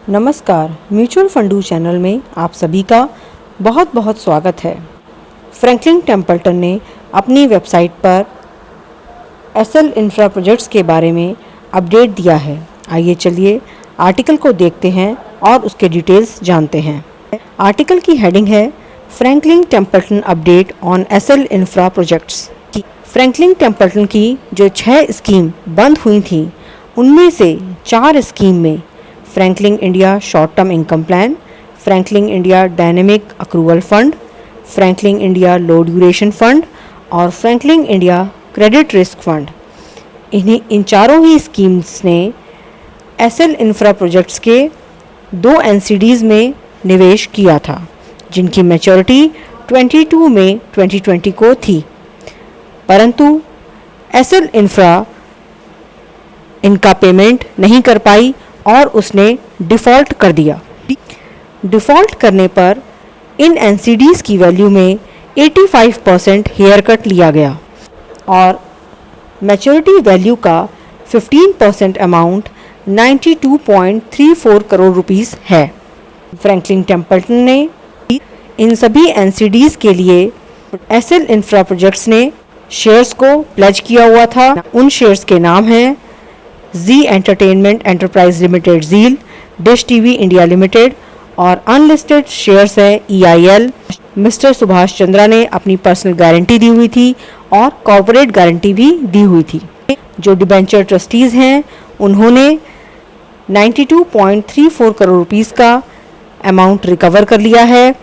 नमस्कार, mutual फंडू channel में आप सभी का बहुत बहुत स्वागत है। फ्रैंकलिन टेम्पल्टन ने अपनी वेबसाइट पर एसएल इंफ्रा प्रोजेक्ट्स के बारे में अपडेट दिया है। आइए चलिए आर्टिकल को देखते हैं और उसके डिटेल्स जानते हैं। आर्टिकल की हेडिंग है Franklin Templeton update on SL infra projects. Franklin Templeton की जो 6 स्कीम बंद हुई थी, उनमें से 4 स्कीम में Franklin India short term income plan, Franklin India dynamic accrual fund, Franklin India low duration fund और Franklin India credit risk fund, इन चारों ही स्कीम्स ने एसएल इंफ्रा प्रोजेक्ट्स के 2 एनसीडीज़ में निवेश किया था, जिनकी मैच्योरिटी 22 मई 2020 को थी। परंतु एसएल इंफ्रा इनका पेमेंट नहीं कर पाई और उसने डिफ़ॉल्ट कर दिया। डिफ़ॉल्ट करने पर इन एनसीडीज़ की वैल्यू में 85% हेयर कट लिया गया और मैच्योरिटी वैल्यू का 15% अमाउंट 92.34 करोड़ रुपीस है। फ्रैंकलिन टेम्पल्टन ने इन सभी एनसीडीज़ के लिए एसएल इंफ्रा प्रोजेक्ट्स ने शेयर्स को प्लेज किया हुआ था। उन शेयर्स के नाम हैं जी एंटरटेनमेंट एंटरप्राइज लिमिटेड जील, डिश टीवी इंडिया लिमिटेड और अनलिस्टेड शेयर्स है EIL। मिस्टर सुभाष चंद्रा ने अपनी पर्सनल गारंटी दी हुई थी और कॉर्पोरेट गारंटी भी दी हुई थी। जो डिबेंचर ट्रस्टीज़ हैं, उन्होंने 92.34 करोड़ रुपीस का अमाउंट रिकवर कर लिया है,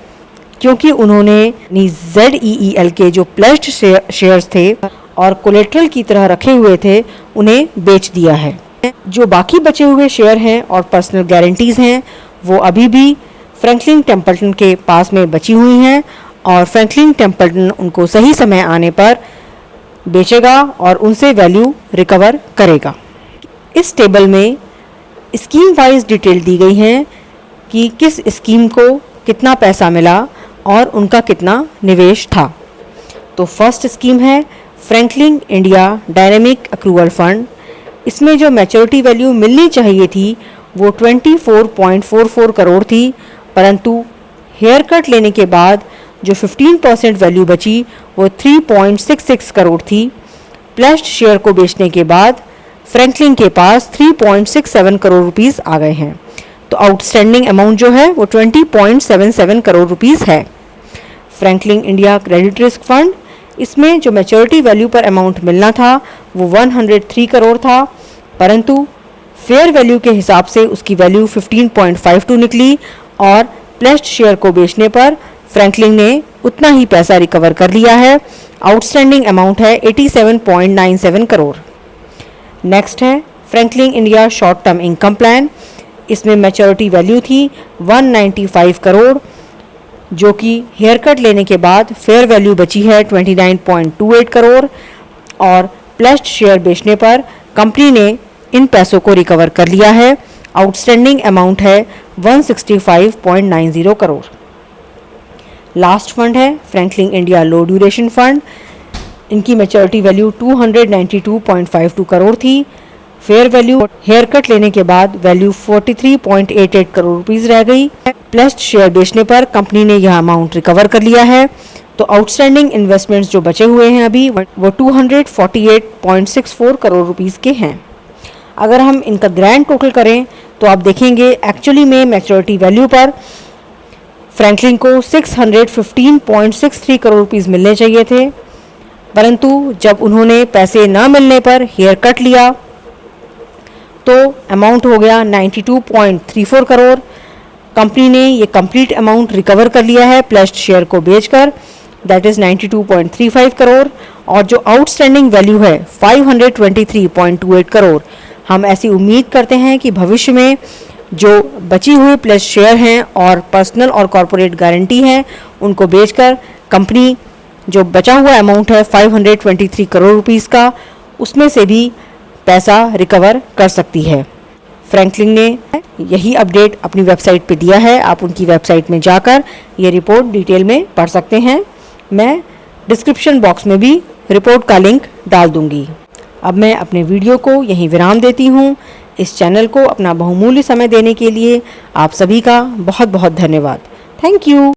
क्योंकि उन्होंने ZEEL के जो प्लेज्ड शेयर्स थे और कोलेट्रल की तरह रखे हुए थे, उन्हें बेच दिया है। जो बाकी बचे हुए शेयर हैं और पर्सनल गारंटीज़ हैं, वो अभी भी फ्रैंकलिन टेम्पल्टन के पास में बची हुई हैं और फ्रैंकलिन टेम्पल्टन उनको सही समय आने पर बेचेगा और उनसे वैल्यू रिकवर करेगा। इस टेबल में स्कीम वाइज डिटेल दी गई हैं कि किस स्कीम को कितना पैसा मिला और उनका कितना निवेश था। तो फर्स्ट स्कीम है Franklin India dynamic accrual fund. इसमें जो मैच्योरिटी वैल्यू मिलनी चाहिए थी वो 24.44 करोड़ थी, परंतु हेयर कट लेने के बाद जो 15% वैल्यू बची वो 3.66 करोड़ थी। प्लेज्ड शेयर को बेचने के बाद फ्रैंकलिन के पास 3.67 करोड़ रुपीस आ गए हैं। तो आउटस्टैंडिंग अमाउंट जो है वो 20.77 करोड़ रुपीस है। Franklin India credit risk fund, इसमें जो मैच्योरिटी वैल्यू पर अमाउंट मिलना था वो 103 करोड़ था, परंतु फेयर वैल्यू के हिसाब से उसकी वैल्यू 15.52 निकली और प्लेज्ड शेयर को बेचने पर फ्रैंकलिन ने उतना ही पैसा रिकवर कर लिया है। आउटस्टैंडिंग अमाउंट है 87.97 करोड़। नेक्स्ट है Franklin India short term income plan. इसमें मैच्योरिटी वैल्यू थी 195 करोड़, जो कि हेयर कट लेने के बाद फेयर वैल्यू बची है 29.28 करोड़ और प्लेज्ड शेयर बेचने पर कंपनी ने इन पैसों को रिकवर कर लिया है। आउटस्टैंडिंग अमाउंट है 165.90 करोड़। लास्ट फंड है Franklin India low duration fund. इनकी मैच्योरिटी वैल्यू 292.52 करोड़ थी। फेयर वैल्यू हेयर कट लेने के बाद वैल्यू 43.88 करोड़ रुपीस रह गई। प्लेज्ड शेयर बेचने पर कंपनी ने यह अमाउंट रिकवर कर लिया है। तो आउटस्टैंडिंग इन्वेस्टमेंट्स जो बचे हुए हैं अभी वो 248.64 करोड़ रुपीस के हैं। अगर हम इनका ग्रैंड टोटल करें तो आप देखेंगे एक्चुअली में मैच्योरिटी वैल्यू पर फ्रैंकलिन को 615.63 करोड़ रुपीस मिलने चाहिए थे, परंतु जब उन्होंने पैसे न मिलने पर हेयर कट लिया तो अमाउंट हो गया 92.34 करोड़। कंपनी ने ये कंप्लीट अमाउंट रिकवर कर लिया है प्लेज्ड शेयर को बेचकर, दैट इज़ 92.35 करोड़। और जो आउटस्टैंडिंग वैल्यू है 523.28 करोड़, हम ऐसी उम्मीद करते हैं कि भविष्य में जो बची हुई प्लेज्ड शेयर हैं और पर्सनल और कॉर्पोरेट गारंटी हैं, उनको बेचकर कंपनी जो बचा हुआ अमाउंट है 523 करोड़ रुपीस का, उसमें से भी पैसा रिकवर कर सकती है। फ्रैंकलिन ने यही अपडेट अपनी वेबसाइट पे दिया है। आप उनकी वेबसाइट में जाकर ये रिपोर्ट डिटेल में पढ़ सकते हैं। मैं डिस्क्रिप्शन बॉक्स में भी रिपोर्ट का लिंक डाल दूंगी। अब मैं अपने वीडियो को यहीं विराम देती हूँ। इस चैनल को अपना बहुमूल्य समय देने के लिए आप सभी का बहुत बहुत धन्यवाद। Thank you.